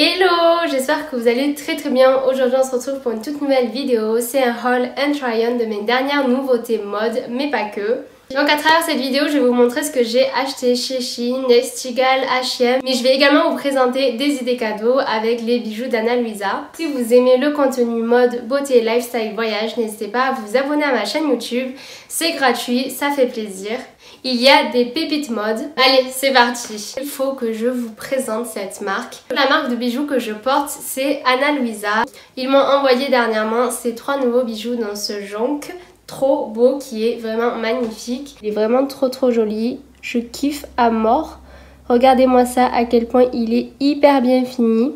Hello, j'espère que vous allez très bien. Aujourd'hui on se retrouve pour une toute nouvelle vidéo. C'est un haul and try on de mes dernières nouveautés mode, mais pas que. Donc à travers cette vidéo, je vais vous montrer ce que j'ai acheté chez Shein, Estigal, H&M. Mais je vais également vous présenter des idées cadeaux avec les bijoux d'Anna Luisa. Si vous aimez le contenu mode, beauté, lifestyle, voyage, n'hésitez pas à vous abonner à ma chaîne YouTube. C'est gratuit, ça fait plaisir. Il y a des pépites mode. Allez, c'est parti. Il faut que je vous présente cette marque. La marque de bijoux que je porte, c'est Anna Luisa. Ils m'ont envoyé dernièrement ces 3 nouveaux bijoux dans ce jonc trop beau qui est vraiment magnifique. Il est vraiment trop joli. Je kiffe à mort. Regardez-moi ça, à quel point il est hyper bien fini.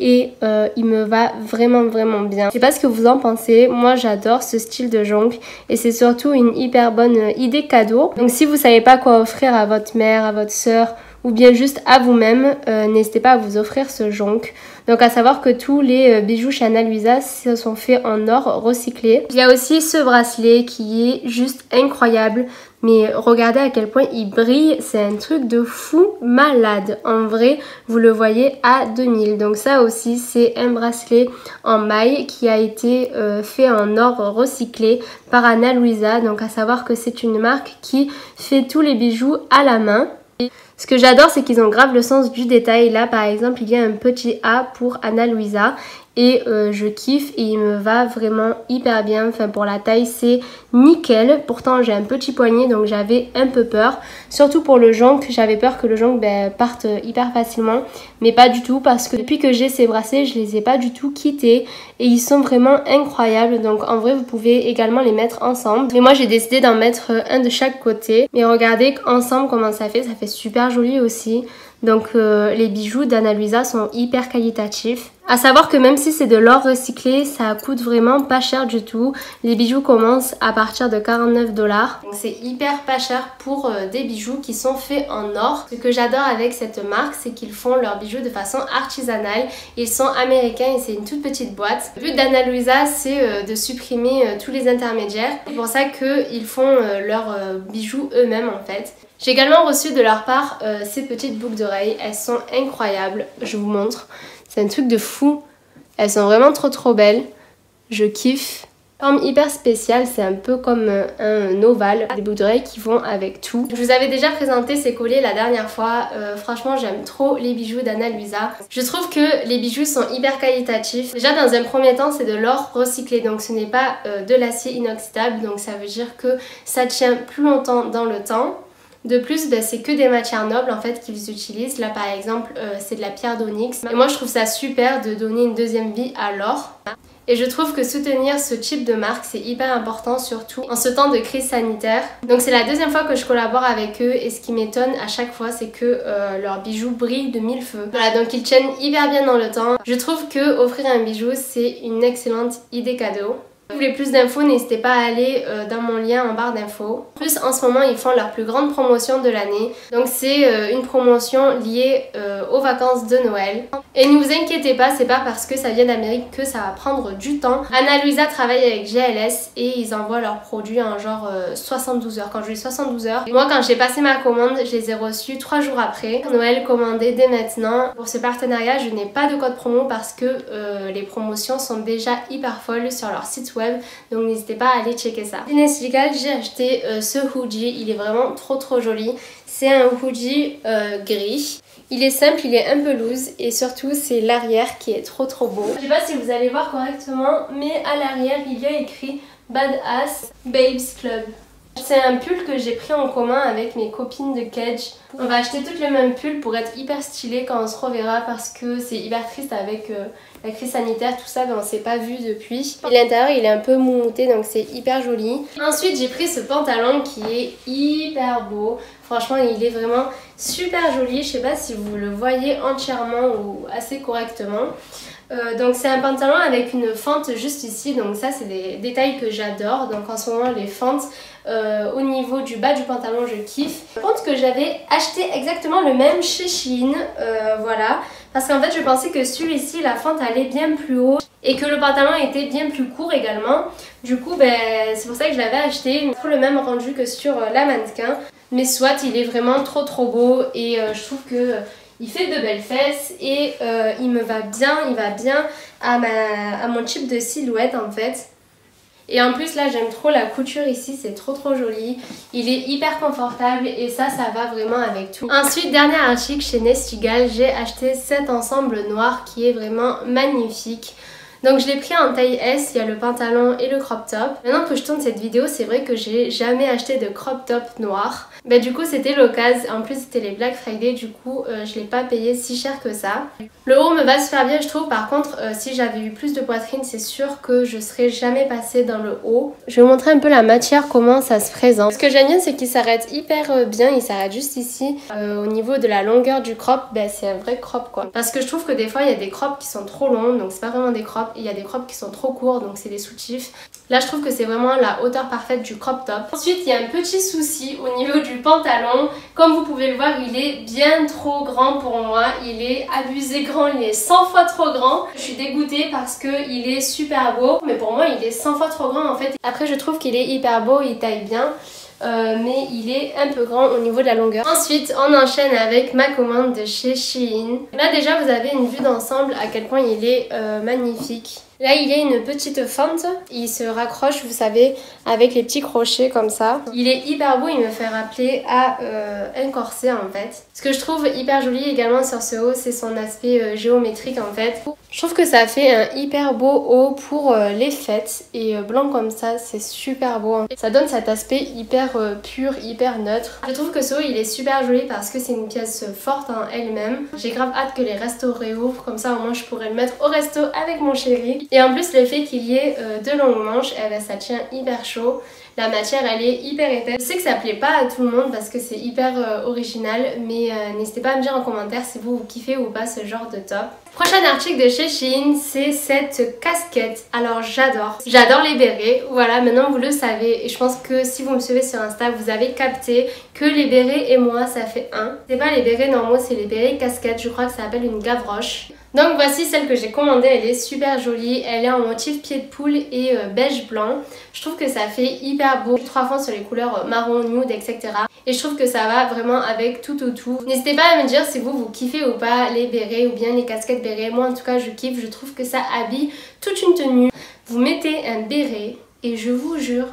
Et il me va vraiment bien. Je sais pas ce que vous en pensez, moi j'adore ce style de jonc et c'est surtout une hyper bonne idée cadeau. Donc si vous savez pas quoi offrir à votre mère, à votre soeur ou bien juste à vous-même, n'hésitez pas à vous offrir ce jonc. Donc à savoir que tous les bijoux chez Anna Luisa se sont faits en or recyclé. Il y a aussi ce bracelet qui est juste incroyable. Mais regardez à quel point il brille, c'est un truc de fou malade. En vrai, vous le voyez à 2000. Donc ça aussi, c'est un bracelet en maille qui a été fait en or recyclé par Anna Luisa. Donc à savoir que c'est une marque qui fait tous les bijoux à la main. Et ce que j'adore, c'est qu'ils ont grave le sens du détail. Là, par exemple, il y a un petit A pour Anna Luisa. Et je kiffe et il me va vraiment hyper bien. Enfin pour la taille c'est nickel. Pourtant j'ai un petit poignet donc j'avais un peu peur. Surtout pour le jonc, j'avais peur que le jonc parte hyper facilement. Mais pas du tout parce que depuis que j'ai ces bracelets je les ai pas du tout quittés. Et ils sont vraiment incroyables. Donc en vrai vous pouvez également les mettre ensemble. Mais moi j'ai décidé d'en mettre un de chaque côté. Mais regardez ensemble comment ça fait super joli aussi. Donc les bijoux d'Anna Luisa sont hyper qualitatifs. À savoir que même si c'est de l'or recyclé, ça coûte vraiment pas cher du tout. Les bijoux commencent à partir de 49 $. Donc c'est hyper pas cher pour des bijoux qui sont faits en or. Ce que j'adore avec cette marque, c'est qu'ils font leurs bijoux de façon artisanale. Ils sont américains et c'est une toute petite boîte. Le but d'Anna Luisa, c'est de supprimer tous les intermédiaires. C'est pour ça qu'ils font leurs bijoux eux-mêmes en fait. J'ai également reçu de leur part ces petites boucles d'oreilles. Elles sont incroyables, je vous montre. C'est un truc de fou. Elles sont vraiment trop belles. Je kiffe. Forme hyper spéciale, c'est un peu comme un ovale. Des boucles d'oreilles qui vont avec tout. Je vous avais déjà présenté ces colliers la dernière fois. Franchement, j'aime trop les bijoux d'Anna Luisa. Je trouve que les bijoux sont hyper qualitatifs. Déjà, dans un premier temps, c'est de l'or recyclé. Donc, ce n'est pas de l'acier inoxydable. Donc, ça veut dire que ça tient plus longtemps dans le temps. De plus, c'est que des matières nobles en fait qu'ils utilisent. Là par exemple, c'est de la pierre d'onyx. Et moi je trouve ça super de donner une deuxième vie à l'or. Et je trouve que soutenir ce type de marque c'est hyper important, surtout en ce temps de crise sanitaire. Donc c'est la deuxième fois que je collabore avec eux et ce qui m'étonne à chaque fois c'est que leurs bijoux brillent de mille feux. Voilà, donc ils tiennent hyper bien dans le temps. Je trouve que offrir un bijou c'est une excellente idée cadeau. Si vous voulez plus d'infos, n'hésitez pas à aller dans mon lien en barre d'infos. En plus, en ce moment, ils font leur plus grande promotion de l'année. Donc c'est une promotion liée aux vacances de Noël. Et ne vous inquiétez pas, c'est pas parce que ça vient d'Amérique que ça va prendre du temps. Anna Luisa travaille avec GLS et ils envoient leurs produits en genre 72 heures. Quand je dis 72 heures, moi quand j'ai passé ma commande, je les ai reçus 3 jours après. Noël commandé dès maintenant. Pour ce partenariat, je n'ai pas de code promo parce que les promotions sont déjà hyper folles sur leur site web, donc n'hésitez pas à aller checker ça. Chez Estigal, j'ai acheté ce hoodie, il est vraiment trop joli. C'est un hoodie gris. Il est simple, il est un peu loose et surtout c'est l'arrière qui est trop beau. Je sais pas si vous allez voir correctement, mais à l'arrière il y a écrit Badass Babes Club. C'est un pull que j'ai pris en commun avec mes copines de Kedge. On va acheter toutes le même pull pour être hyper stylé quand on se reverra parce que c'est hyper triste avec la crise sanitaire, tout ça, mais on s'est pas vu depuis. Et l'intérieur il est un peu moumoté donc c'est hyper joli. Ensuite j'ai pris ce pantalon qui est hyper beau. Franchement il est vraiment super joli. Je sais pas si vous le voyez entièrement ou assez correctement. Donc c'est un pantalon avec une fente juste ici, donc ça c'est des détails que j'adore. Donc en ce moment les fentes au niveau du bas du pantalon je kiffe. Je pense que j'avais acheté exactement le même chez Shein, voilà, parce qu'en fait je pensais que celui-ci la fente allait bien plus haut et que le pantalon était bien plus court également. Du coup c'est pour ça que je l'avais acheté, trop le même rendu que sur la mannequin. Mais soit il est vraiment trop beau et je trouve que Il fait de belles fesses et il me va bien, il va bien à mon type de silhouette en fait. Et en plus là j'aime trop la couture ici, c'est trop joli. Il est hyper confortable et ça va vraiment avec tout. Ensuite, dernier article chez Nestigal, j'ai acheté cet ensemble noir qui est vraiment magnifique. Donc je l'ai pris en taille S, il y a le pantalon et le crop top. Maintenant que je tourne cette vidéo, c'est vrai que j'ai jamais acheté de crop top noir. Bah du coup c'était l'occasion, en plus c'était les Black Friday, du coup je l'ai pas payé si cher que ça. Le haut me va super bien je trouve, par contre si j'avais eu plus de poitrine c'est sûr que je serais jamais passée dans le haut. Je vais vous montrer un peu la matière, comment ça se présente. Ce que j'aime bien c'est qu'il s'arrête hyper bien, il s'arrête juste ici. Au niveau de la longueur du crop, bah, c'est un vrai crop quoi. Parce que je trouve que des fois il y a des crops qui sont trop longs, donc c'est pas vraiment des crops. Et il y a des crops qui sont trop courts, donc c'est des soutifs. Là je trouve que c'est vraiment la hauteur parfaite du crop top. Ensuite il y a un petit souci au niveau du pantalon. Comme vous pouvez le voir, il est bien trop grand pour moi. Il est abusé grand, il est 100 fois trop grand. Je suis dégoûtée parce qu'il est super beau, mais pour moi il est 100 fois trop grand en fait. Après je trouve qu'il est hyper beau, il taille bien. Mais il est un peu grand au niveau de la longueur. Ensuite on enchaîne avec ma commande de chez Shein. Là déjà vous avez une vue d'ensemble à quel point il est magnifique. Là il y a une petite fente, il se raccroche vous savez avec les petits crochets comme ça. Il est hyper beau, il me fait rappeler à un corset en fait. Ce que je trouve hyper joli également sur ce haut c'est son aspect géométrique en fait. Je trouve que ça fait un hyper beau haut pour les fêtes et blanc comme ça c'est super beau. Ça donne cet aspect hyper pur, hyper neutre. Je trouve que ce haut il est super joli parce que c'est une pièce forte en elle-même. J'ai grave hâte que les restos réouvrent, comme ça au moins je pourrais le mettre au resto avec mon chéri. Et en plus le fait qu'il y ait de longues manches, eh ben, ça tient hyper chaud. La matière elle est hyper épaisse. Je sais que ça plaît pas à tout le monde parce que c'est hyper original, mais n'hésitez pas à me dire en commentaire si vous kiffez ou pas ce genre de top. Prochain article de chez Shein, c'est cette casquette. Alors j'adore les bérets. Voilà, maintenant vous le savez et je pense que si vous me suivez sur Insta, vous avez capté que les bérets et moi ça fait un. C'est pas les bérets normaux, c'est les bérets casquettes. Je crois que ça s'appelle une gavroche. Donc voici celle que j'ai commandée, elle est super jolie, elle est en motif pied de poule et beige blanc. Je trouve que ça fait hyper beau, 3 fois sur les couleurs marron, nude, etc. Et je trouve que ça va vraiment avec tout. N'hésitez pas à me dire si vous kiffez ou pas les bérets ou bien les casquettes bérets. Moi en tout cas je kiffe, je trouve que ça habille toute une tenue. Vous mettez un béret et je vous jure,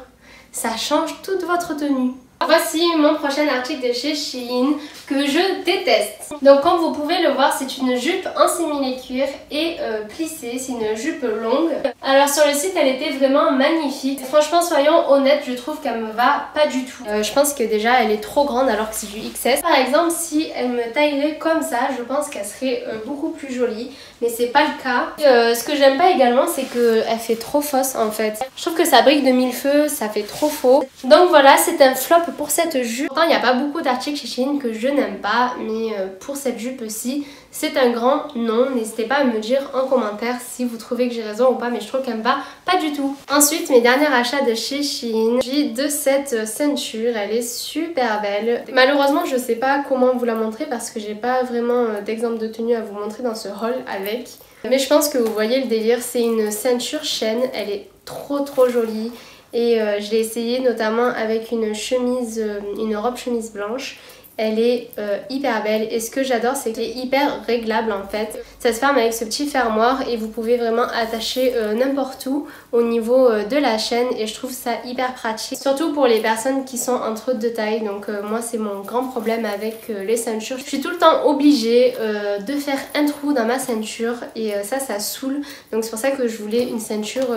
ça change toute votre tenue. Voici mon prochain article de chez Shein que je déteste. Donc comme vous pouvez le voir, c'est une jupe en simili-cuir et plissée, c'est une jupe longue. Alors sur le site elle était vraiment magnifique. Franchement soyons honnêtes, je trouve qu'elle me va pas du tout. Je pense que déjà elle est trop grande alors que c'est du XS. Par exemple si elle me taillerait comme ça, je pense qu'elle serait beaucoup plus jolie. Mais c'est pas le cas. Ce que j'aime pas également c'est qu'elle fait trop fausse en fait. Je trouve que ça brille de mille feux, ça fait trop faux. Donc voilà, c'est un flop pour cette jupe. Pourtant il n'y a pas beaucoup d'articles chez Shein que je n'aime pas, mais pour cette jupe-ci c'est un grand non. N'hésitez pas à me dire en commentaire si vous trouvez que j'ai raison ou pas, mais je trouve qu'elle me va pas du tout. Ensuite mes derniers achats de chez Shein, j'ai de cette ceinture, elle est super belle. Malheureusement je sais pas comment vous la montrer parce que j'ai pas vraiment d'exemple de tenue à vous montrer dans ce haul avec. Mais je pense que vous voyez le délire, c'est une ceinture chaîne, elle est trop jolie. Et je l'ai essayé notamment avec une chemise, une robe chemise blanche. Elle est hyper belle et ce que j'adore c'est qu'elle est hyper réglable en fait. Ça se ferme avec ce petit fermoir et vous pouvez vraiment attacher n'importe où au niveau de la chaîne et je trouve ça hyper pratique. Surtout pour les personnes qui sont en trop de taille, donc moi c'est mon grand problème avec les ceintures. Je suis tout le temps obligée de faire un trou dans ma ceinture et ça saoule. Donc c'est pour ça que je voulais une ceinture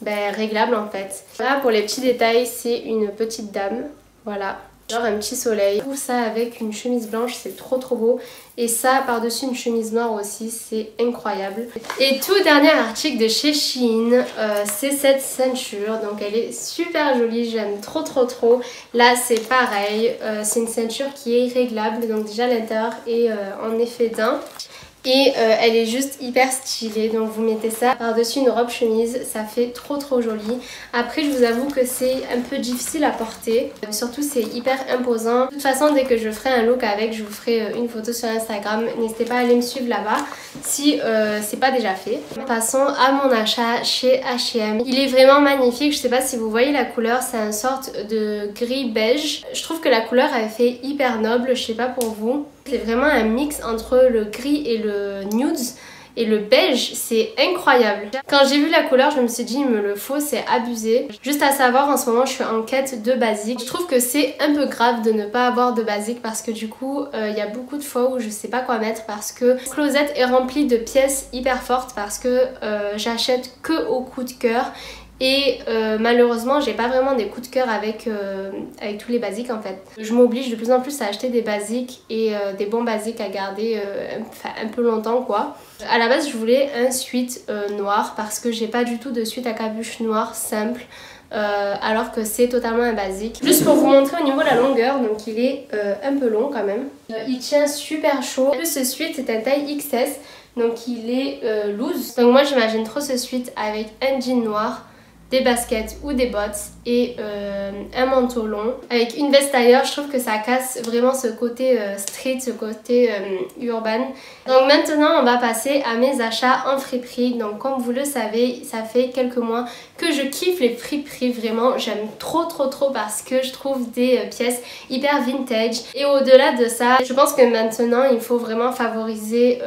réglable en fait. Là pour les petits détails c'est une petite dame, voilà. Genre un petit soleil. Tout ça avec une chemise blanche, c'est trop beau. Et ça par-dessus une chemise noire aussi, c'est incroyable. Et tout dernier article de chez Shein, c'est cette ceinture. Donc elle est super jolie, j'aime trop. Là c'est pareil, c'est une ceinture qui est réglable. Donc déjà l'intérieur est en effet d'un. Et elle est juste hyper stylée, donc vous mettez ça par-dessus une robe chemise, ça fait trop joli. Après je vous avoue que c'est un peu difficile à porter, surtout c'est hyper imposant. De toute façon dès que je ferai un look avec, je vous ferai une photo sur Instagram. N'hésitez pas à aller me suivre là-bas si c'est pas déjà fait. Passons à mon achat chez H&M. Il est vraiment magnifique, je sais pas si vous voyez la couleur, c'est une sorte de gris beige. Je trouve que la couleur elle fait hyper noble, je sais pas pour vous. C'est vraiment un mix entre le gris et le nude. Et le beige, c'est incroyable. Quand j'ai vu la couleur, je me suis dit, il me le faut, c'est abusé. Juste à savoir, en ce moment, je suis en quête de basique. Je trouve que c'est un peu grave de ne pas avoir de basique parce que du coup, il y a beaucoup de fois où je sais pas quoi mettre parce que le closet est rempli de pièces hyper fortes parce que j'achète que au coup de cœur. Et malheureusement j'ai pas vraiment des coups de cœur avec tous les basiques en fait. Je m'oblige de plus en plus à acheter des basiques et des bons basiques à garder un peu longtemps quoi. À la base je voulais un sweat noir parce que j'ai pas du tout de sweat à capuche noir simple. Alors que c'est totalement un basique. Juste pour vous montrer au niveau de la longueur, donc il est un peu long quand même. Il tient super chaud. En plus ce sweat est un taille XS, donc il est loose. Donc moi j'imagine trop ce sweat avec un jean noir, des baskets ou des bottes et un manteau long avec une veste tailleur. Je trouve que ça casse vraiment ce côté street, ce côté urbain. Donc maintenant on va passer à mes achats en friperie. Donc comme vous le savez, ça fait quelques mois que je kiffe les friperies, vraiment j'aime trop parce que je trouve des pièces hyper vintage. Et au-delà de ça, je pense que maintenant il faut vraiment favoriser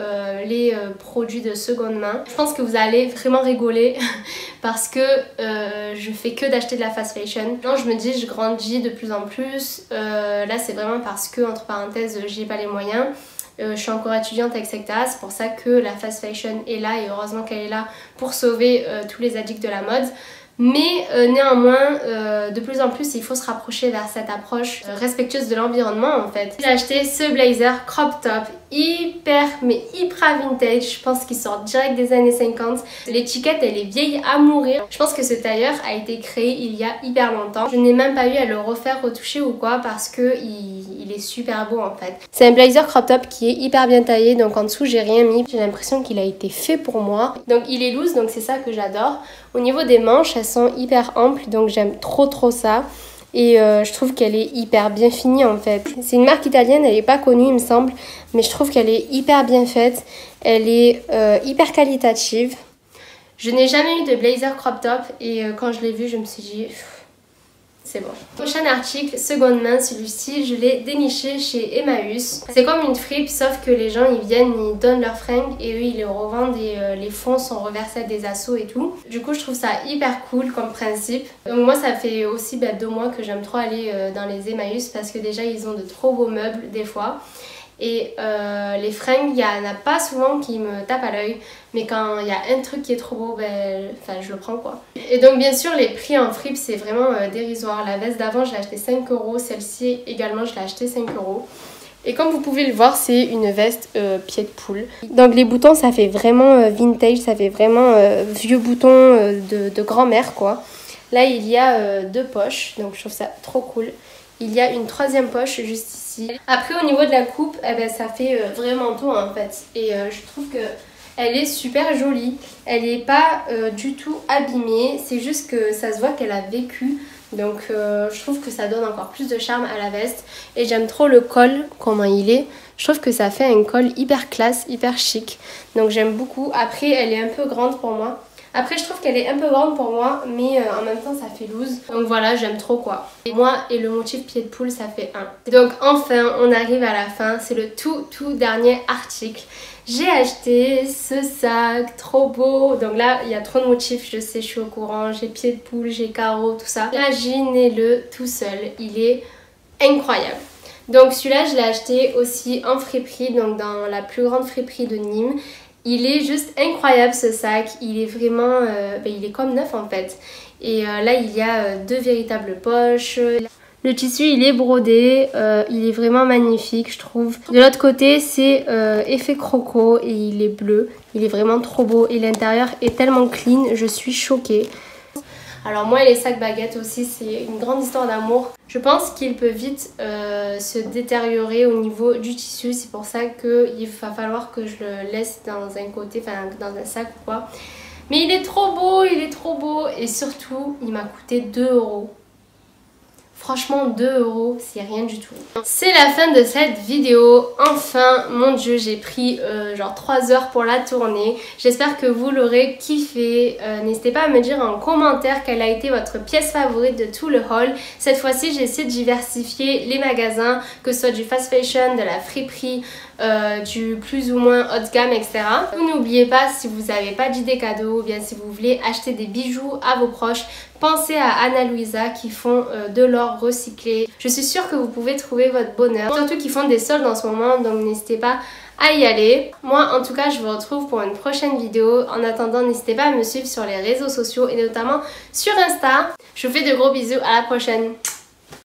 les produits de seconde main. Je pense que vous allez vraiment rigoler parce que je fais que d'acheter de la fast fashion. Non, je me dis je grandis de plus en plus. Là c'est vraiment parce que entre parenthèses j'ai pas les moyens. Je suis encore étudiante etc. C'est pour ça que la fast fashion est là et heureusement qu'elle est là pour sauver tous les addicts de la mode. Mais néanmoins, de plus en plus, il faut se rapprocher vers cette approche respectueuse de l'environnement en fait. J'ai acheté ce blazer crop top hyper vintage. Je pense qu'il sort direct des années 50. L'étiquette elle est vieille à mourir. Je pense que ce tailleur a été créé il y a hyper longtemps. Je n'ai même pas eu à le refaire, retoucher ou quoi parce que il est super beau en fait. C'est un blazer crop top qui est hyper bien taillé, donc en dessous j'ai rien mis. J'ai l'impression qu'il a été fait pour moi. Donc il est loose, donc c'est ça que j'adore. Au niveau des manches, elles sont hyper amples, donc j'aime trop ça. Et je trouve qu'elle est hyper bien finie en fait. C'est une marque italienne, elle n'est pas connue il me semble, mais je trouve qu'elle est hyper bien faite. Elle est hyper qualitative. Je n'ai jamais eu de blazer crop top et quand je l'ai vu je me suis dit c'est bon. Prochain article, seconde main, celui-ci je l'ai déniché chez Emmaüs. C'est comme une fripe sauf que les gens ils viennent, ils donnent leurs fringues et eux ils les revendent et les fonds sont reversés à des assos et tout. Du coup je trouve ça hyper cool comme principe. Donc moi ça fait aussi 2 mois que j'aime trop aller dans les Emmaüs parce que déjà ils ont de trop beaux meubles des fois. Et les fringues, il n'y en a pas souvent qui me tapent à l'œil, mais quand il y a un truc qui est trop beau, je le prends quoi. Et donc bien sûr les prix en fripe c'est vraiment dérisoire. La veste d'avant je l'ai acheté 5 €, celle-ci également je l'ai acheté 5 €. Et comme vous pouvez le voir c'est une veste pied de poule. Donc les boutons ça fait vraiment vintage, ça fait vraiment vieux boutons de grand-mère quoi. Là il y a 2 poches, donc je trouve ça trop cool. Il y a une 3e poche juste ici. Après au niveau de la coupe, ça fait vraiment tout en fait. Et je trouve que elle est super jolie. Elle n'est pas du tout abîmée. C'est juste que ça se voit qu'elle a vécu. Donc je trouve que ça donne encore plus de charme à la veste. Et j'aime trop le col, comment il est. Je trouve que ça fait un col hyper classe, hyper chic. Donc j'aime beaucoup. Après elle est un peu grande pour moi. Après je trouve qu'elle est un peu grande pour moi mais en même temps ça fait loose. Donc voilà j'aime trop quoi. Et moi et le motif pied de poule ça fait 1. Donc enfin on arrive à la fin. C'est le tout dernier article. J'ai acheté ce sac trop beau. Donc là il y a trop de motifs, je sais, je suis au courant. J'ai pied de poule, j'ai carreaux, tout ça. Imaginez-le tout seul. Il est incroyable. Donc celui-là je l'ai acheté aussi en friperie, donc dans la plus grande friperie de Nîmes. Il est juste incroyable ce sac, il est vraiment, il est comme neuf en fait. Et là il y a 2 véritables poches. Le tissu il est brodé, il est vraiment magnifique je trouve. De l'autre côté c'est effet croco et il est bleu. Il est vraiment trop beau et l'intérieur est tellement clean, je suis choquée. Alors moi les sacs baguettes aussi c'est une grande histoire d'amour. Je pense qu'il peut vite se détériorer au niveau du tissu. C'est pour ça qu'il va falloir que je le laisse dans un côté, enfin dans un sac ou quoi. Mais il est trop beau et surtout il m'a coûté 2 €. Franchement 2 € c'est rien du tout. C'est la fin de cette vidéo. Enfin mon dieu, j'ai pris genre 3 heures pour la tourner. J'espère que vous l'aurez kiffé. N'hésitez pas à me dire en commentaire quelle a été votre pièce favorite de tout le haul. Cette fois-ci j'ai essayé de diversifier les magasins, que ce soit du fast fashion, de la friperie, du plus ou moins haut de gamme, etc. Vous n'oubliez pas, si vous n'avez pas d'idée cadeau ou bien si vous voulez acheter des bijoux à vos proches, pensez à Ana Luisa qui font de l'or recyclé. Je suis sûre que vous pouvez trouver votre bonheur, surtout qu'ils font des soldes en ce moment, donc n'hésitez pas à y aller. Moi en tout cas je vous retrouve pour une prochaine vidéo. En attendant, n'hésitez pas à me suivre sur les réseaux sociaux et notamment sur Insta. Je vous fais de gros bisous, à la prochaine.